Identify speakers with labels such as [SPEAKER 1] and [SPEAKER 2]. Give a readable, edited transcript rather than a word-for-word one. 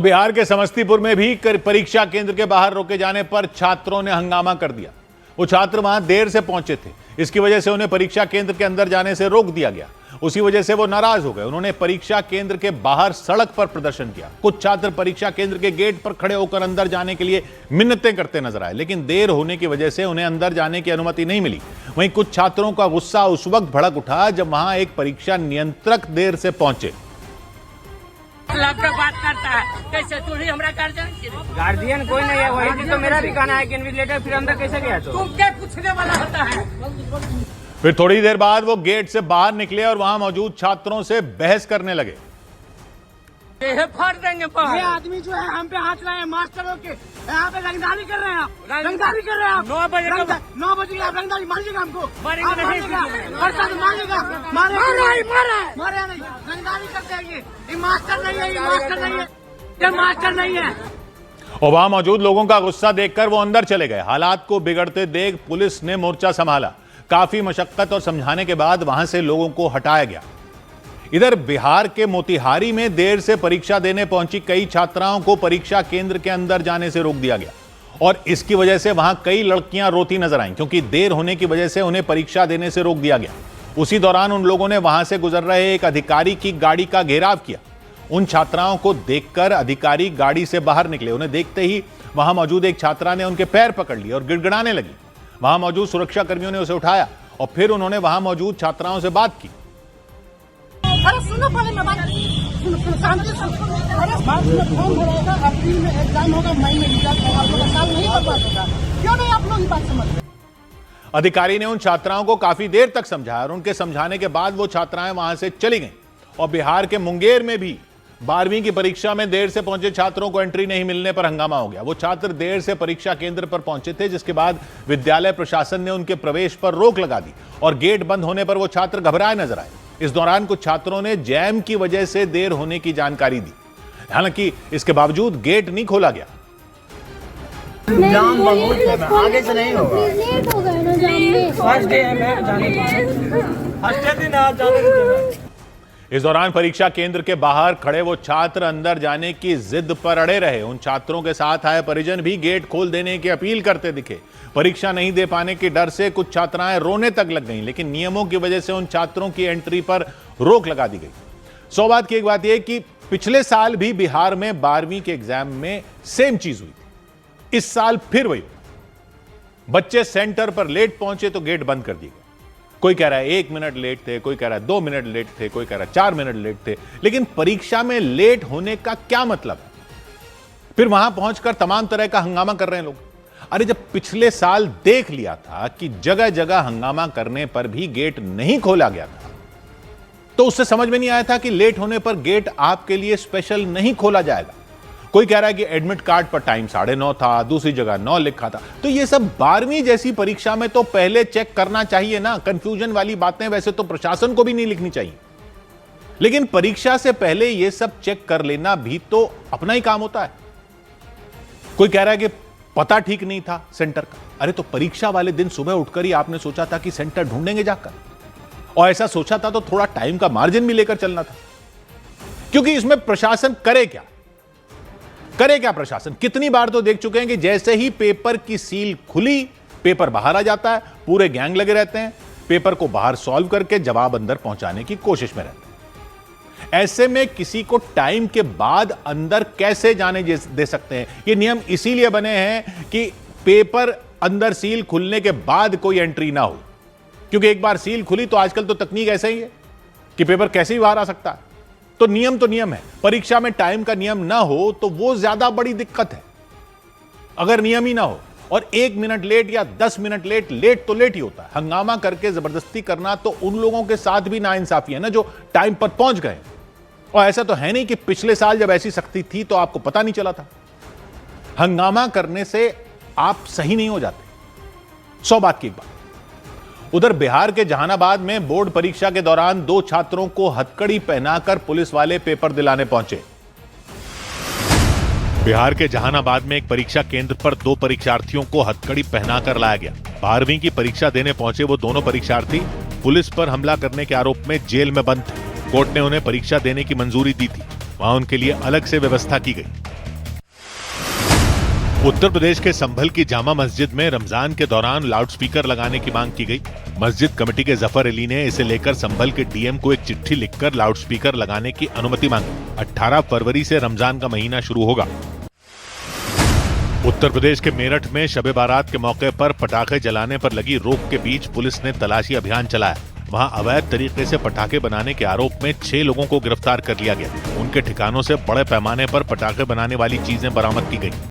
[SPEAKER 1] बिहार के समस्तीपुर में भी परीक्षा केंद्र के बाहर रोके जाने पर छात्रों ने हंगामा कर दिया। वो छात्र वहां देर से पहुंचे थे, इसकी वजह से उन्हें परीक्षा केंद्र के अंदर जाने से रोक दिया गया। उसी वजह से वो नाराज हो गए। उन्होंने परीक्षा केंद्र के बाहर सड़क पर प्रदर्शन किया। कुछ छात्र परीक्षा केंद्र के गेट पर खड़े होकर अंदर जाने के लिए मिन्नतें करते नजर आए, लेकिन देर होने की वजह से उन्हें अंदर जाने की अनुमति नहीं मिली। वहीं कुछ छात्रों का गुस्सा उस वक्त भड़क उठा जब वहां एक परीक्षा नियंत्रक देर से पहुंचे।
[SPEAKER 2] लैपटॉप बात करता है, कैसे तू ही हमारा
[SPEAKER 3] गार्जियन कोई नहीं है, वही तो मेरा भी कहना है कि इन्विजिलेटर फिर अंदर कैसे गया? तो
[SPEAKER 2] तुम क्या पूछने वाला होता है?
[SPEAKER 1] फिर थोड़ी देर बाद वो गेट से बाहर निकले और वहां मौजूद छात्रों से बहस करने लगे।
[SPEAKER 2] ये फाड़ देंगे बाहर।
[SPEAKER 3] ये आदमी जो है हम पे हाथ लाए मास्टरों के, यहाँ पे रंगदारी कर रहे हैं आप, रंगदारी कर रहे हैं आप।
[SPEAKER 2] 9 बजे
[SPEAKER 3] आप रंगदारी मारिएगा हमको,
[SPEAKER 2] मारेगा नहीं,
[SPEAKER 3] मारिएगा नहीं, रंगदारी करते हैं। ये मास्टर नहीं है, ये मास्टर नहीं है, ये मास्टर नहीं है।
[SPEAKER 1] और वहां मौजूद लोगों का गुस्सा देखकर वो अंदर चले गए। हालात को बिगड़ते देख पुलिस ने मोर्चा संभाला। काफी मशक्कत और समझाने के बाद वहां से लोगों को हटाया गया। इधर बिहार के मोतिहारी में देर से परीक्षा देने पहुंची कई छात्राओं को परीक्षा केंद्र के अंदर जाने से रोक दिया गया और इसकी वजह से वहां कई लड़कियां रोती नजर आईं, क्योंकि देर होने की वजह से उन्हें परीक्षा देने से रोक दिया गया। उसी दौरान उन लोगों ने वहां से गुजर रहे एक अधिकारी की गाड़ी का घेराव किया। उन छात्राओं को देखकर अधिकारी गाड़ी से बाहर निकले। उन्हें देखते ही वहां मौजूद एक छात्रा ने उनके पैर पकड़ लिए और गिड़गिड़ाने लगी। वहां मौजूद सुरक्षा कर्मियों ने उसे उठाया और फिर उन्होंने वहां मौजूद छात्राओं से बात की।
[SPEAKER 4] अरे सुनो, पहले मैं बात सुनो, शांति से अरे फॉर्म भरेगा, अप्रैल में एग्जाम होगा, मई में रिजल्ट होगा, आप लोग साल नहीं बर्बाद होगा। क्यों नहीं आप लोग ये बात समझ रहे?
[SPEAKER 1] अधिकारी ने उन छात्राओं को काफी देर तक समझाया और उनके समझाने के बाद वो छात्राएं वहां से चली गईं। और बिहार के मुंगेर में भी 12वीं की परीक्षा में देर से पहुंचे छात्रों को एंट्री नहीं मिलने पर हंगामा हो गया। वो छात्र देर से परीक्षा केंद्र पर पहुंचे थे, जिसके बाद विद्यालय प्रशासन ने उनके प्रवेश पर रोक लगा दी और गेट बंद होने पर वो छात्र घबराए नजर आए। इस दौरान कुछ छात्रों ने जैम की वजह से देर होने की जानकारी दी। हालांकि इसके बावजूद गेट नहीं खोला गया।
[SPEAKER 5] जाम बहुत है, आगे से नहीं होगा। लेट हो गए ना जाम में।
[SPEAKER 3] फर्स्ट डे है, मैं जाने फर्स्ट दिन आज जाने।
[SPEAKER 1] इस दौरान परीक्षा केंद्र के बाहर खड़े वो छात्र अंदर जाने की जिद पर अड़े रहे। उन छात्रों के साथ आए परिजन भी गेट खोल देने की अपील करते दिखे। परीक्षा नहीं दे पाने के डर से कुछ छात्राएं रोने तक लग गईं, लेकिन नियमों की वजह से उन छात्रों की एंट्री पर रोक लगा दी गई। सौभाग्य की एक बात यह कि पिछले साल भी बिहार में 12वीं के एग्जाम में सेम चीज हुई थी। इस साल फिर वही। बच्चे सेंटर पर लेट पहुंचे तो गेट बंद कर दिए गए। कोई कह रहा है 1 मिनट लेट थे, कोई कह रहा है 2 मिनट लेट थे, कोई कह रहा है 4 मिनट लेट थे। लेकिन परीक्षा में लेट होने का क्या मतलब है? फिर वहां पहुंचकर तमाम तरह का हंगामा कर रहे हैं लोग। अरे जब पिछले साल देख लिया था कि जगह जगह हंगामा करने पर भी गेट नहीं खोला गया था, तो उससे समझ में नहीं आया था कि लेट होने पर गेट आपके लिए स्पेशल नहीं खोला जाएगा। कोई कह रहा है कि एडमिट कार्ड पर टाइम 9:30 था, दूसरी जगह 9 लिखा था। तो ये सब 12वीं जैसी परीक्षा में तो पहले चेक करना चाहिए ना। कंफ्यूजन वाली बातें वैसे तो प्रशासन को भी नहीं लिखनी चाहिए, लेकिन परीक्षा से पहले ये सब चेक कर लेना भी तो अपना ही काम होता है। कोई कह रहा है कि पता ठीक नहीं था सेंटर का। अरे तो परीक्षा वाले दिन सुबह उठकर ही आपने सोचा था कि सेंटर ढूंढेंगे जाकर, और ऐसा सोचा था तो थोड़ा टाइम का मार्जिन भी लेकर चलना था। क्योंकि इसमें प्रशासन करे क्या प्रशासन? कितनी बार तो देख चुके हैं कि जैसे ही पेपर की सील खुली, पेपर बाहर आ जाता है, पूरे गैंग लगे रहते हैं, पेपर को बाहर सॉल्व करके जवाब अंदर पहुंचाने की कोशिश में रहते हैं। ऐसे में किसी को टाइम के बाद अंदर कैसे जाने दे सकते हैं? ये नियम इसीलिए बने हैं कि पेपर अंदर सील खुलने के बाद कोई एंट्री ना हो, क्योंकि एक बार सील खुली तो आजकल तो तकनीक ऐसे ही है कि पेपर कैसे ही बाहर आ सकता है। तो नियम है। परीक्षा में टाइम का नियम ना हो तो वो ज्यादा बड़ी दिक्कत है। अगर नियम ही ना हो और 1 मिनट लेट या 10 मिनट लेट तो लेट ही होता है। हंगामा करके जबरदस्ती करना तो उन लोगों के साथ भी नाइंसाफी है ना, जो टाइम पर पहुंच गए। और ऐसा तो है नहीं कि पिछले साल जब ऐसी सख्ती थी तो आपको पता नहीं चला था। हंगामा करने से आप सही नहीं हो जाते। सौभाग्य की एक बात। उधर बिहार के जहानाबाद में बोर्ड परीक्षा के दौरान 2 छात्रों को हथकड़ी पहनाकर पुलिस वाले पेपर दिलाने पहुंचे। बिहार के जहानाबाद में एक परीक्षा केंद्र पर 2 परीक्षार्थियों को हथकड़ी पहनाकर लाया गया। 12वीं की परीक्षा देने पहुंचे वो दोनों परीक्षार्थी पुलिस पर हमला करने के आरोप में जेल में बंद थे। कोर्ट ने उन्हें परीक्षा देने की मंजूरी दी थी। वहां उनके लिए अलग से व्यवस्था की गई। उत्तर प्रदेश के संभल की जामा मस्जिद में रमजान के दौरान लाउडस्पीकर लगाने की मांग की गई। मस्जिद कमेटी के जफर अली ने इसे लेकर संभल के डीएम को एक चिट्ठी लिखकर लाउडस्पीकर लगाने की अनुमति मांगी। 18 फरवरी से रमजान का महीना शुरू होगा। उत्तर प्रदेश के मेरठ में शब बारात के मौके पर पटाखे जलाने पर लगी रोक के बीच पुलिस ने तलाशी अभियान चलाया। वहां अवैध तरीके से पटाखे बनाने के आरोप में 6 लोगों को गिरफ्तार कर लिया गया। उनके ठिकानों से बड़े पैमाने पर पटाखे बनाने वाली चीजें बरामद की गई।